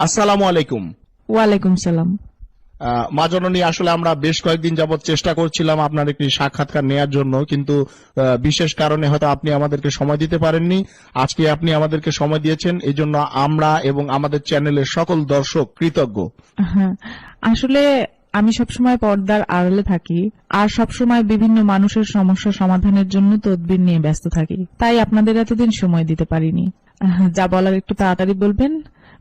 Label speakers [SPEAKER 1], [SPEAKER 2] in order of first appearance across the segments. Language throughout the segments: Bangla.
[SPEAKER 1] আসসালামু আলাইকুম।
[SPEAKER 2] ওয়ালাইকুম সালাম।
[SPEAKER 1] মা জননী, আসলে আমরা বেশ কয়েকদিন যাবত চেষ্টা করছিলাম আপনার একটি সাক্ষাৎকার নেয়ার জন্য, কিন্তু বিশেষ কারণে হয়তো আপনি আমাদেরকে সময় দিতে পারেননি। আজকে আপনি আমাদেরকে সময় দিয়েছেন, এই জন্য আমরা এবং আমাদের চ্যানেলের সকল দর্শক কৃতজ্ঞ।
[SPEAKER 2] হ্যাঁ, আসলে আমি সবসময় পর্দার আড়ালে থাকি আর সবসময় বিভিন্ন মানুষের সমস্যা সমাধানের জন্য তদবির নিয়ে ব্যস্ত থাকি, তাই আপনাদের এতদিন সময় দিতে পারিনি। যা বলার একটু তাড়াতাড়ি বলবেন,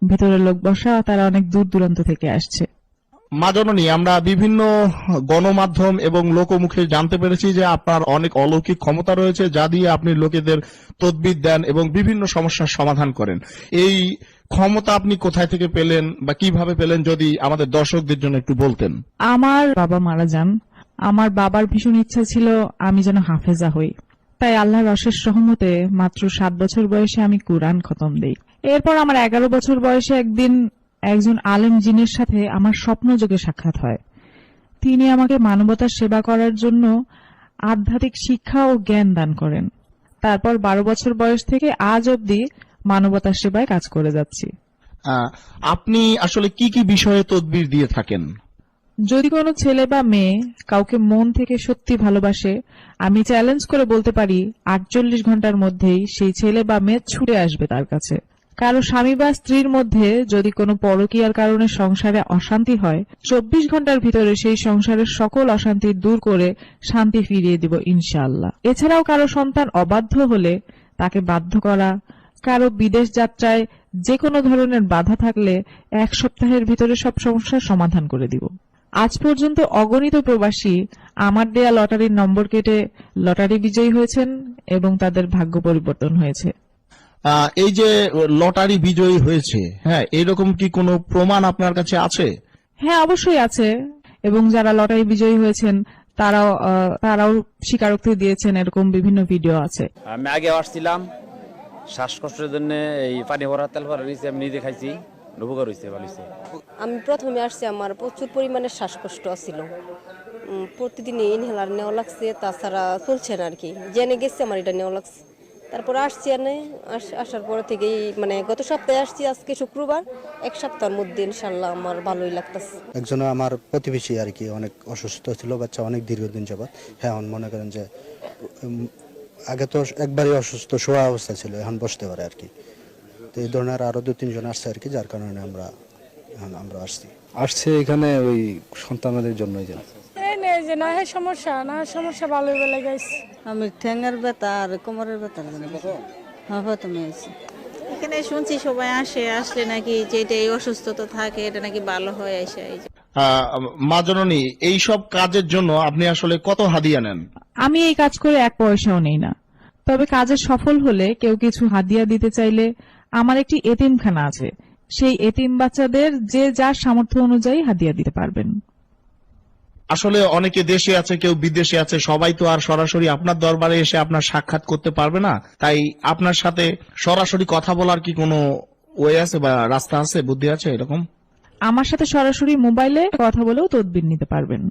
[SPEAKER 2] ভিতরে লোক বসা, তারা অনেক দূর দূরান্ত থেকে আসছে।
[SPEAKER 1] মা জননী, আমরা বিভিন্ন গণমাধ্যম এবং লোকমুখে জানতে পেরেছি যে আপনার অনেক অলৌকিক ক্ষমতা রয়েছে, যা দিয়ে আপনি লোকেদের তদবির দেন এবং বিভিন্ন সমস্যার সমাধান করেন। এই ক্ষমতা আপনি কোথায় থেকে পেলেন বা কিভাবে পেলেন, যদি আমাদের দর্শকদের জন্য একটু বলতেন।
[SPEAKER 2] আমার বাবা মারা যান। আমার বাবার ভীষণ ইচ্ছা ছিল আমি যেন হাফেজা হই, তাই আল্লাহর অশেষ রহমতে মাত্র 7 বছর বয়সে আমি কুরআন খতম দেই। এরপর আমার 11 বছর বয়সে একদিন একজন আলেম জিনের সাথে আমার স্বপ্নযোগে সাক্ষাৎ হয়। তিনি আমাকে মানবতার সেবা করার জন্য আধ্যাত্মিক শিক্ষা ও জ্ঞান দান করেন। তারপর 12 বছর বয়স থেকে আজ অবধি মানবতার সেবায় কাজ করে যাচ্ছি।
[SPEAKER 1] আপনি আসলে কি কি বিষয়ে তদবির দিয়ে থাকেন?
[SPEAKER 2] যদি কোনো ছেলে বা মেয়ে কাউকে মন থেকে সত্যি ভালোবাসে, আমি চ্যালেঞ্জ করে বলতে পারি 48 ঘন্টার মধ্যেই সেই ছেলে বা মেয়ে ছুটে আসবে তার কাছে। কারো স্বামী বা স্ত্রীর মধ্যে যদি কোনো পরকীয়ার কারণে সংসারে অশান্তি হয়, 24 ঘন্টার ভিতরে সেই সংসারের সকল অশান্তি দূর করে শান্তি ফিরিয়ে দিব ইনশাআল্লাহ। এছাড়াও কারো সন্তান অবাধ্য হলে তাকে বাধ্য করা, কারো বিদেশ যাত্রায় যে কোনো ধরনের বাধা থাকলে 1 সপ্তাহের ভিতরে সব সমস্যার সমাধান করে দিব। আজ পর্যন্ত অগণিত প্রবাসী আমার দেয়া লটারির নম্বর কেটে লটারি বিজয়ী হয়েছেন এবং তাদের ভাগ্য পরিবর্তন হয়েছে।
[SPEAKER 1] এই যে লটারি বিজয়ী হয়েছে, হ্যাঁ, এরকম কি কোনো প্রমাণ আপনার কাছে আছে?
[SPEAKER 2] হ্যাঁ, অবশ্যই আছে। এবং যারা লটারি বিজয়ী হয়েছেন তারাও স্বীকারোক্তি দিয়েছেন, এরকম বিভিন্ন ভিডিও আছে।
[SPEAKER 3] আমি আগে আসছিলাম শ্বাসকষ্টের জন্য, এই পানি ভরা তেল ভরা নিয়েছি, আমি নিজে খাইছি, উপকার হয়েছে, ভালো হয়েছে।
[SPEAKER 4] আমি প্রথমে আসছি, আমার প্রচুর পরিমাণে শ্বাসকষ্ট ছিল। প্রতিদিন ইনহেলার নেওয়া লাগছে, তাছাড়া চলছে না আর কি। জেনে গেছি আমার এটা নেওয়া লাগছে, তারপরে আসছি। আসার পর থেকেই মানে গত সপ্তাহে আসছি, আজকে শুক্রবার, 1 সপ্তাহের মধ্যে ইনশাল্লাহ আমার ভালোই লাগতেছে।
[SPEAKER 5] একজন আমার প্রতিবেশী আর কি অনেক অসুস্থ ছিল, বাচ্চা অনেক দীর্ঘদিন যাবৎ। হ্যাঁ, মনে করেন যে আগে তো একবারই অসুস্থ শোয়া অবস্থা ছিল, এখন বসতে পারে আর কি। তো এই ধরনের আরো 2-3 জন আসছে আর কি, যার কারণে আমরা
[SPEAKER 6] আসছে এখানে ওই সন্তানদের জন্য।
[SPEAKER 7] সমস্যা ভালোই বলে গেছে।
[SPEAKER 8] আমি ঠ্যাঙ্গার ব্যথা আর কোমরের ব্যথা প্রথমে আছি। এখানে শুনছি সবাই আসলে নাকি যেটা এই অসুস্থতা থাকে এটা নাকি ভালো হয়ে আসে।
[SPEAKER 1] মা জননী, এইসব কাজের জন্য আপনি আসলে কত হাদিয়া নেন?
[SPEAKER 2] আমি এই কাজ করে 1 পয়সাও নেই না। তবে কাজে সফল হলে কেউ কিছু হাদিয়া দিতে চাইলে আমার একটি এতিমখানা আছে, সেই এতিম বাচ্চাদের যে যার সামর্থ্য অনুযায়ী হাদিয়া দিতে পারবেন।
[SPEAKER 1] আসলে অনেকে দেশে আছে, কেউ বিদেশে আছে, সবাই তো আর সরাসরি আপনার দরবারে এসে আপনার সাক্ষাৎ করতে পারবে না। তাই আপনার সাথে সরাসরি কথা বলার কি কোনো ওয়ে আছে বা রাস্তা আছে, বুদ্ধি আছে এরকম?
[SPEAKER 2] আমার সাথে সরাসরি মোবাইলে কথা বলেও তদবির নিতে পারবেন।